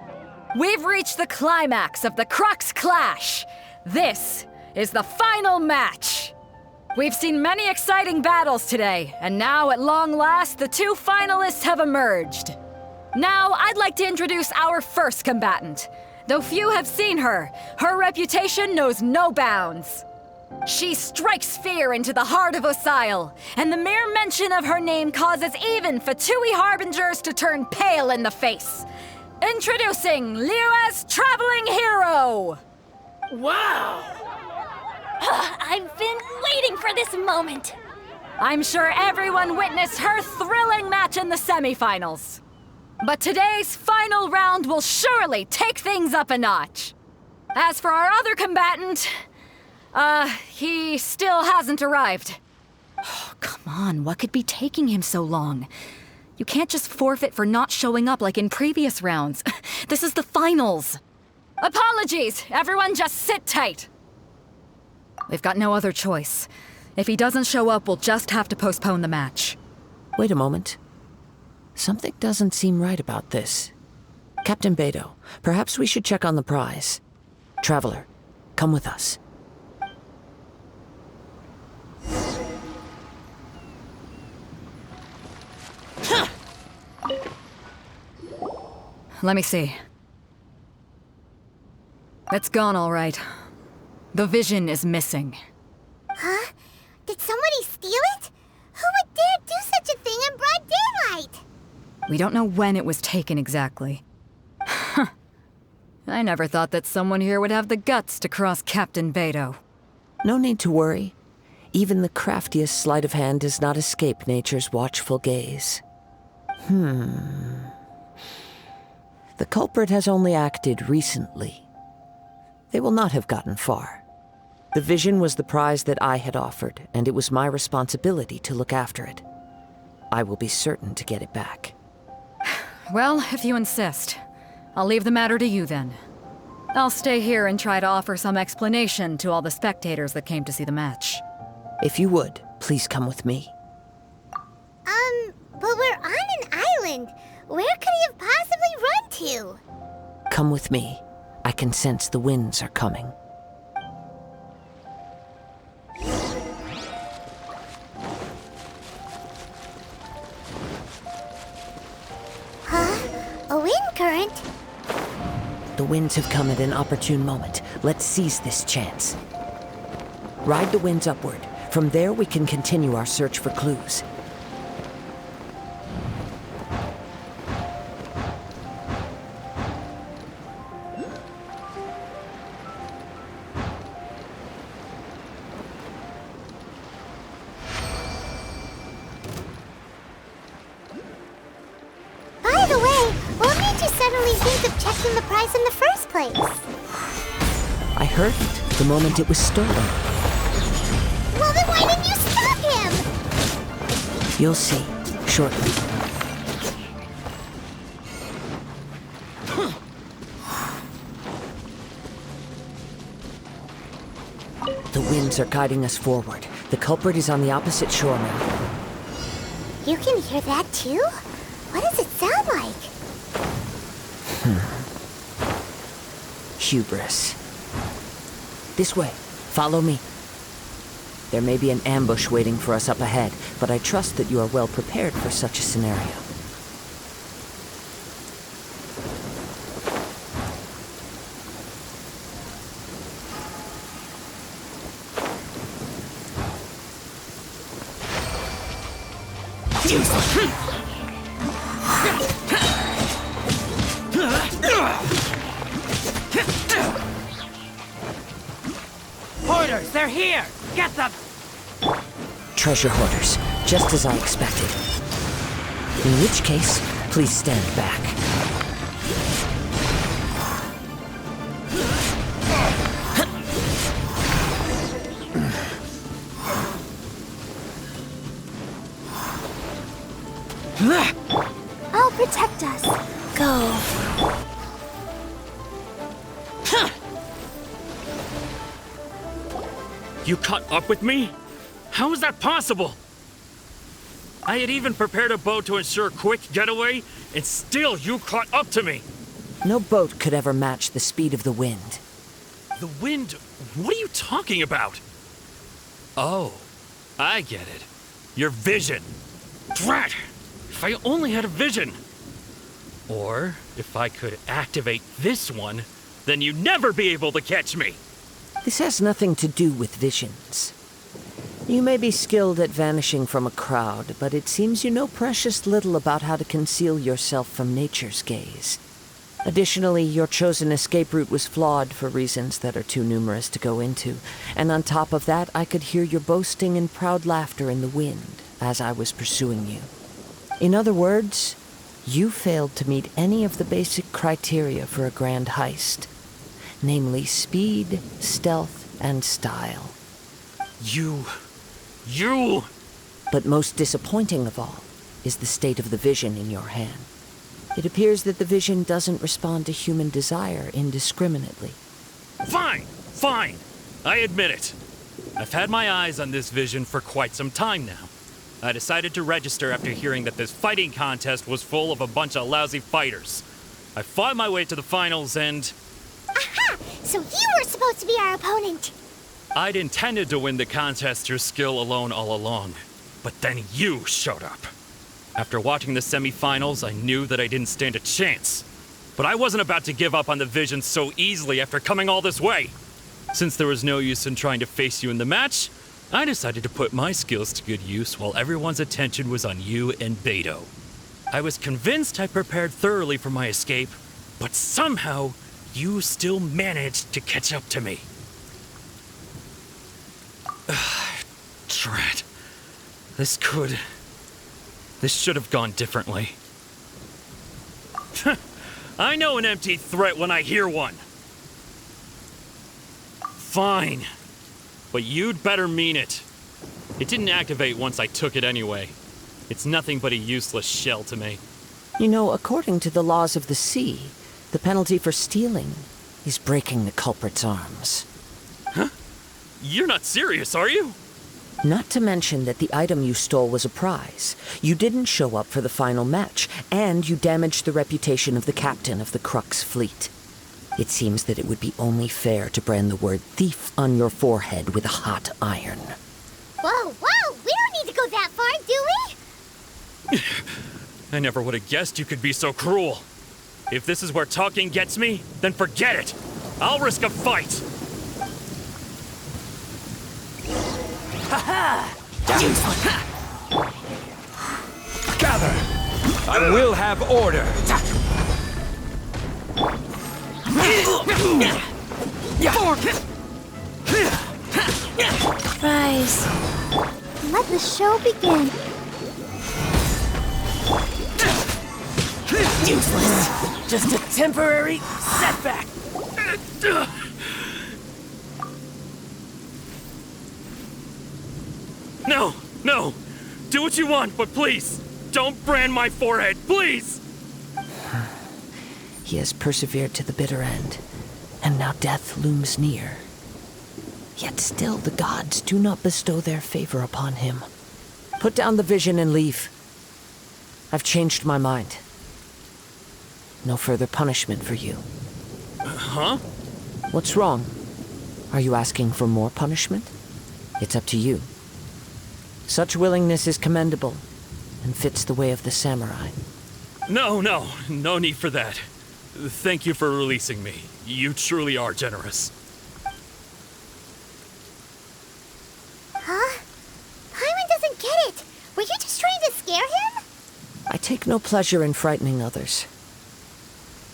We've reached the climax of the Crux clash! This is the final match! We've seen many exciting battles today, and now, at long last, the two finalists have emerged. Now, I'd like to introduce our first combatant. Though few have seen her, her reputation knows no bounds. She strikes fear into the heart of Osile, and the mere mention of her name causes even Fatui harbingers to turn pale in the face. Introducing Liyue's traveling hero! Wow! I've been waiting for this moment! I'm sure everyone witnessed her thrilling match in the semifinals. But today's final round will surely take things up a notch. As for our other combatant, he still hasn't arrived. Oh, come on, what could be taking him so long? You can't just forfeit for not showing up like in previous rounds. This is the finals. Apologies, everyone just sit tight. We've got no other choice. If he doesn't show up, we'll just have to postpone the match. Wait a moment. Something doesn't seem right about this. Captain Beidou, perhaps we should check on the prize. Traveler, come with us. Let me see. It's gone all right. The vision is missing. Huh? Did somebody steal it? Who would dare do such a thing in broad daylight? We don't know when it was taken exactly. I never thought that someone here would have the guts to cross Captain Beidou. No need to worry. Even the craftiest sleight of hand does not escape nature's watchful gaze. The culprit has only acted recently. They will not have gotten far. The vision was the prize that I had offered, and it was my responsibility to look after it. I will be certain to get it back. Well, if you insist. I'll leave the matter to you then. I'll stay here and try to offer some explanation to all the spectators that came to see the match. If you would, please come with me. But we're on an island. Where could he have possibly run to? Come with me. I can sense the winds are coming. A wind current? The winds have come at an opportune moment. Let's seize this chance. Ride the winds upward. From there, we can continue our search for clues. protecting the prize in the first place? I heard it the moment it was stolen. Well, then why didn't you stop him? You'll see, shortly. The winds are guiding us forward. The culprit is on the opposite shore now. You can hear that too? What does it sound like? Hubris. This way. Follow me. There may be an ambush waiting for us up ahead, but I trust that you are well prepared for such a scenario. Hoarders, they're here! Get them! Treasure hoarders, just as I expected. In which case, please stand back. I'll protect us. Go. You caught up with me? How is that possible? I had even prepared a boat to ensure a quick getaway, and still you caught up to me. No boat could ever match the speed of the wind. The wind? What are you talking about? Oh, I get it. Your vision. Drat! If I only had a vision. Or, if I could activate this one, then you'd never be able to catch me. This has nothing to do with visions. You may be skilled at vanishing from a crowd, but it seems you know precious little about how to conceal yourself from nature's gaze. Additionally, your chosen escape route was flawed for reasons that are too numerous to go into, and on top of that, I could hear your boasting and proud laughter in the wind as I was pursuing you. In other words, you failed to meet any of the basic criteria for a grand heist, namely speed, stealth, and style. You... But most disappointing of all is the state of the vision in your hand. It appears that the vision doesn't respond to human desire indiscriminately. Fine. I admit it. I've had my eyes on this vision for quite some time now. I decided to register after hearing that this fighting contest was full of a bunch of lousy fighters. I fought my way to the finals and... Aha! So you were supposed to be our opponent! I'd intended to win the contest through skill alone all along, but then you showed up. After watching the semifinals, I knew that I didn't stand a chance. But I wasn't about to give up on the vision so easily after coming all this way. Since there was no use in trying to face you in the match, I decided to put my skills to good use while everyone's attention was on you and Beto. I was convinced I prepared thoroughly for my escape, but somehow you still managed to catch up to me. Drat. This should have gone differently. I know an empty threat when I hear one. Fine. But you'd better mean it. It didn't activate once I took it anyway. It's nothing but a useless shell to me. You know, according to the laws of the sea, the penalty for stealing is breaking the culprit's arms. Huh? You're not serious, are you? Not to mention that the item you stole was a prize. You didn't show up for the final match, and you damaged the reputation of the captain of the Crux fleet. It seems that it would be only fair to brand the word thief on your forehead with a hot iron. Whoa! We don't need to go that far, do we? I never would have guessed you could be so cruel. If this is where talking gets me, then forget it. I'll risk a fight. Gather! I will have order! Rise. Let the show begin. Useless. just a temporary setback. No, no! Do what you want, but please, don't brand my forehead, please! He has persevered to the bitter end, and now death looms near. Yet still the gods do not bestow their favor upon him. Put down the vision and leave. I've changed my mind. No further punishment for you. Huh? What's wrong? Are you asking for more punishment? It's up to you. Such willingness is commendable, and fits the way of the samurai. No need for that. Thank you for releasing me. You truly are generous. Huh? Paimon doesn't get it. Were you just trying to scare him? I take no pleasure in frightening others.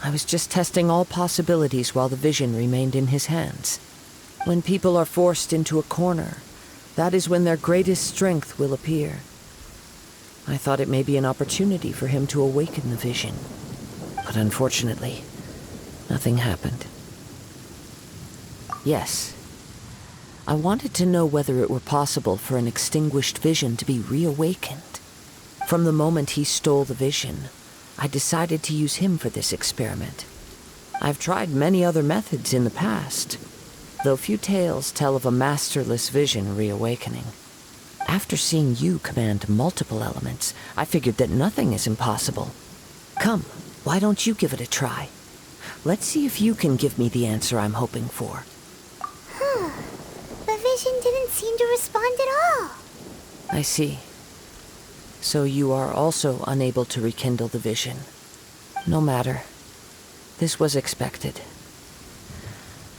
I was just testing all possibilities while the vision remained in his hands. When people are forced into a corner, that is when their greatest strength will appear. I thought it may be an opportunity for him to awaken the vision. But unfortunately, nothing happened. Yes, I wanted to know whether it were possible for an extinguished vision to be reawakened. From the moment he stole the vision, I decided to use him for this experiment. I've tried many other methods in the past, though few tales tell of a masterless vision reawakening. After seeing you command multiple elements, I figured that nothing is impossible. Come, why don't you give it a try? Let's see if you can give me the answer I'm hoping for. The vision didn't seem to respond at all. I see. So you are also unable to rekindle the vision. No matter. This was expected.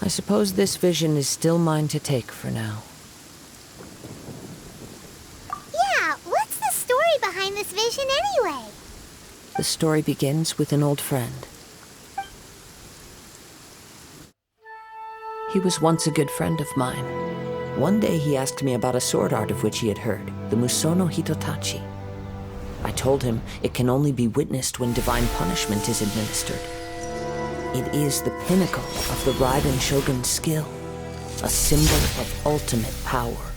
I suppose this vision is still mine to take for now. Yeah, what's the story behind this vision anyway? The story begins with an old friend. He was once a good friend of mine. One day he asked me about a sword art of which he had heard, the Musono Hitotachi. I told him it can only be witnessed when divine punishment is administered. It is the pinnacle of the Raiden Shogun's skill, a symbol of ultimate power.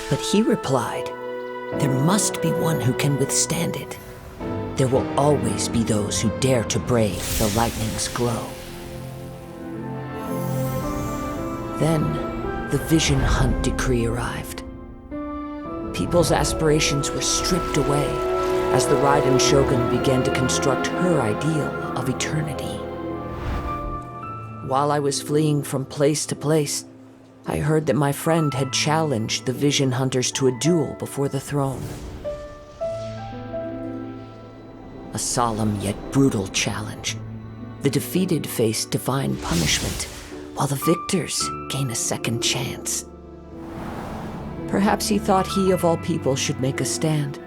But he replied, there must be one who can withstand it. There will always be those who dare to brave the lightning's glow. Then, the Vision Hunt decree arrived. People's aspirations were stripped away as the Raiden Shogun began to construct her ideal of eternity. While I was fleeing from place to place, I heard that my friend had challenged the Vision Hunters to a duel before the throne. A solemn yet brutal challenge. The defeated face divine punishment, while the victors gain a second chance. Perhaps he thought he of all people should make a stand.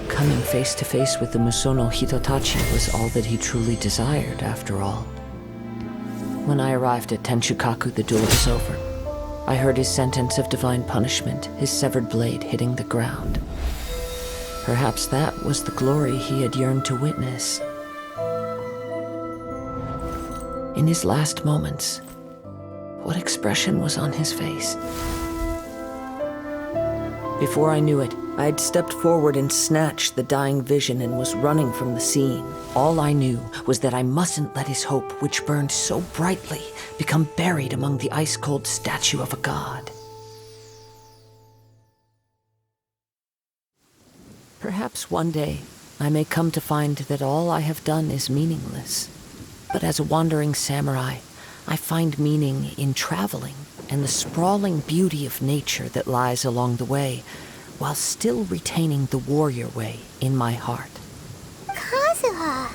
Coming face to face with the Musono Hitotachi was all that he truly desired, after all. When I arrived at Tenshukaku, the duel was over. I heard his sentence of divine punishment, his severed blade hitting the ground. Perhaps that was the glory he had yearned to witness. In his last moments, what expression was on his face? Before I knew it, I had stepped forward and snatched the dying vision and was running from the scene. All I knew was that I mustn't let his hope, which burned so brightly, become buried among the ice-cold statue of a god. Perhaps one day, I may come to find that all I have done is meaningless. But as a wandering samurai, I find meaning in traveling and the sprawling beauty of nature that lies along the way, while still retaining the warrior way in my heart. Kazuha!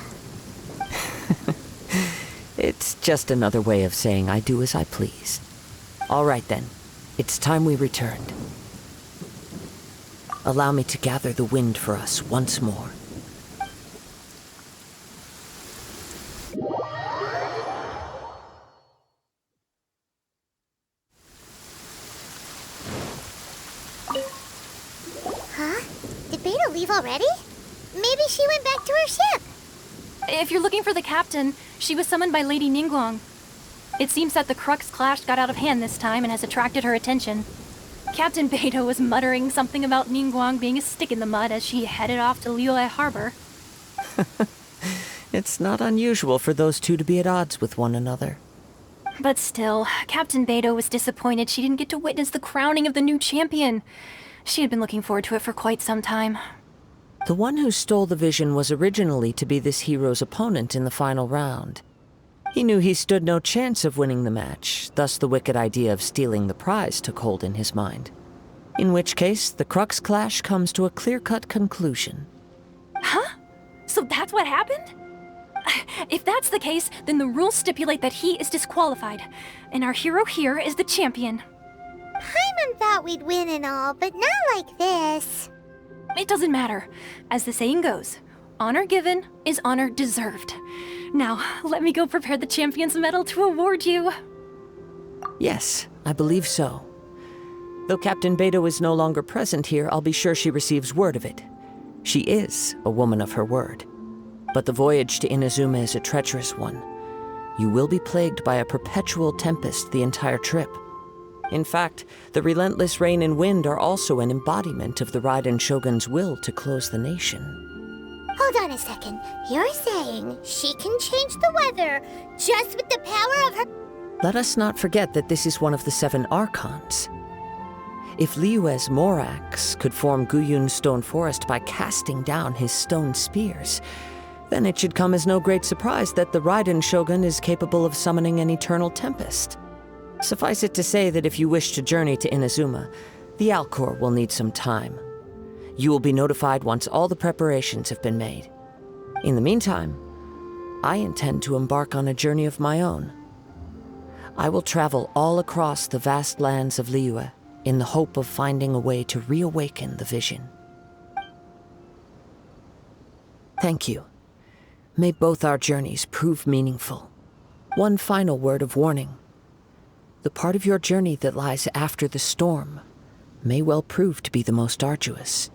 It's just another way of saying I do as I please. All right then, it's time we returned. Allow me to gather the wind for us once more. Huh? Did Beta leave already? Maybe she went back to her ship. If you're looking for the captain, she was summoned by Lady Ningguang. It seems that the Crux clash got out of hand this time and has attracted her attention. Captain Beidou was muttering something about Ningguang being a stick in the mud as she headed off to Liyue Harbor. It's not unusual for those two to be at odds with one another. But still, Captain Beidou was disappointed she didn't get to witness the crowning of the new champion. She had been looking forward to it for quite some time. The one who stole the vision was originally to be this hero's opponent in the final round. He knew he stood no chance of winning the match, thus the wicked idea of stealing the prize took hold in his mind. In which case, the Crux clash comes to a clear-cut conclusion. Huh? So that's what happened? If that's the case, then the rules stipulate that he is disqualified, and our hero here is the champion. Paimon thought we'd win and all, but not like this. It doesn't matter. As the saying goes, honor given is honor deserved. Now, let me go prepare the champion's medal to award you. Yes, I believe so. Though Captain Beidou is no longer present here, I'll be sure she receives word of it. She is a woman of her word. But the voyage to Inazuma is a treacherous one. You will be plagued by a perpetual tempest the entire trip. In fact, the relentless rain and wind are also an embodiment of the Raiden Shogun's will to close the nation. Hold on a second. You're saying she can change the weather just with the power of her... Let us not forget that this is one of the 7 Archons. If Liyue's Morax could form Guyun's stone forest by casting down his stone spears, then it should come as no great surprise that the Raiden Shogun is capable of summoning an eternal tempest. Suffice it to say that if you wish to journey to Inazuma, the Alcor will need some time. You will be notified once all the preparations have been made. In the meantime, I intend to embark on a journey of my own. I will travel all across the vast lands of Liyue in the hope of finding a way to reawaken the vision. Thank you. May both our journeys prove meaningful. One final word of warning. The part of your journey that lies after the storm may well prove to be the most arduous.